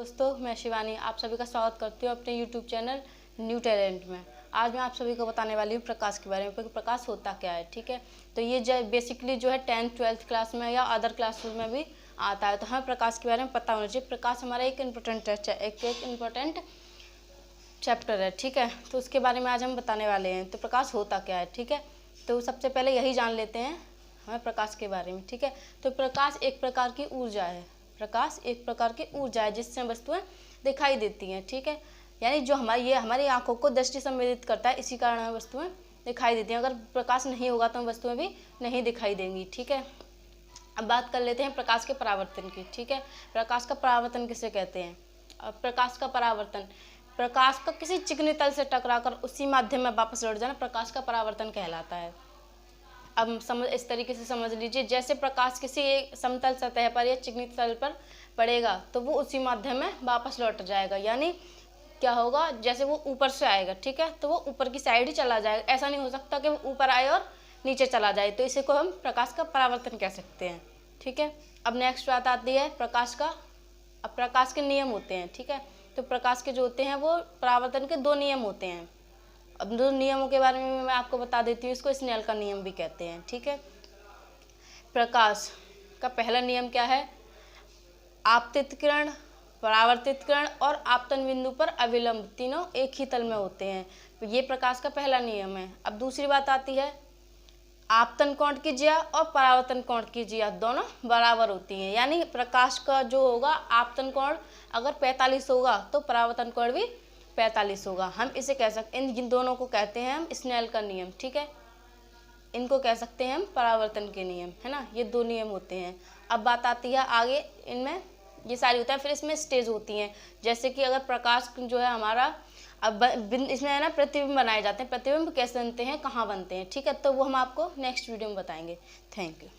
दोस्तों, मैं शिवानी आप सभी का स्वागत करती हूँ अपने YouTube चैनल न्यू टैलेंट में। आज मैं आप सभी को बताने वाली हूँ प्रकाश के बारे में, क्योंकि प्रकाश होता क्या है। ठीक है, तो ये बेसिकली जो है 10th 12th क्लास में या अदर क्लासेस में भी आता है, तो हमें प्रकाश के बारे में पता होना चाहिए। प्रकाश हमारा एक इम्पोर्टेंट चैप्टर है। ठीक है, तो उसके बारे में आज हम बताने वाले हैं। तो प्रकाश होता क्या है। ठीक है, तो सबसे पहले यही जान लेते हैं हमें प्रकाश के बारे में। ठीक है, तो प्रकाश एक प्रकार की ऊर्जा है। प्रकाश एक प्रकार की ऊर्जा है जिससे वस्तुएं दिखाई देती हैं। ठीक है, यानी जो हमारी आंखों को दृष्टि संवेदित करता है, इसी कारण हमें वस्तुएं दिखाई देती हैं। अगर प्रकाश नहीं होगा तो वस्तुएं भी नहीं दिखाई देंगी। ठीक है, अब बात कर लेते हैं प्रकाश के परावर्तन की। ठीक है, प्रकाश का परावर्तन किसे कहते हैं। अब प्रकाश का परावर्तन, प्रकाश का किसी चिकने तल से टकराकर उसी माध्यम में वापस लौट जाना प्रकाश का परावर्तन कहलाता है। अब इस तरीके से समझ लीजिए, जैसे प्रकाश किसी एक समतल सतह पर या चिकनी तल पर पड़ेगा तो वो उसी माध्यम में वापस लौट जाएगा। यानी क्या होगा, जैसे वो ऊपर से आएगा, ठीक है, तो वो ऊपर की साइड ही चला जाएगा। ऐसा नहीं हो सकता कि वो ऊपर आए और नीचे चला जाए, तो इसी को हम प्रकाश का परावर्तन कह सकते हैं। ठीक है, अब नेक्स्ट बात आती है प्रकाश का। अब प्रकाश के नियम होते हैं। ठीक है, तो प्रकाश के जो होते हैं वो परावर्तन के 2 नियम होते हैं। अब 2 नियमों के बारे में मैं आपको बता देती हूँ। इसको स्नेल का नियम भी कहते हैं। ठीक है, प्रकाश का पहला नियम क्या है, आपतित किरण, परावर्तित किरण और आपतन बिंदु पर अविलंब तीनों एक ही तल में होते हैं। तो ये प्रकाश का पहला नियम है। अब दूसरी बात आती है, आपतन कोण की जिया और परावर्तन कोण की जिया दोनों बराबर होती हैं। यानी प्रकाश का जो होगा आपतन कोण अगर 45 होगा तो परावर्तन कोण भी 45 होगा। हम इसे कह सकते, इन दोनों को कहते हैं हम स्नेल का नियम। ठीक है, इनको कह सकते हैं हम परावर्तन के नियम, है ना। ये 2 नियम होते हैं। अब बात आती है आगे, इनमें ये सारी होता है। फिर इसमें स्टेज होती हैं, जैसे कि अगर प्रकाश जो है हमारा, अब इसमें है ना प्रतिबिंब बनाए जाते हैं। प्रतिबिंब कैसे बनते हैं, कहाँ बनते हैं, ठीक है, तो वो हम आपको नेक्स्ट वीडियो में बताएंगे। Thank you.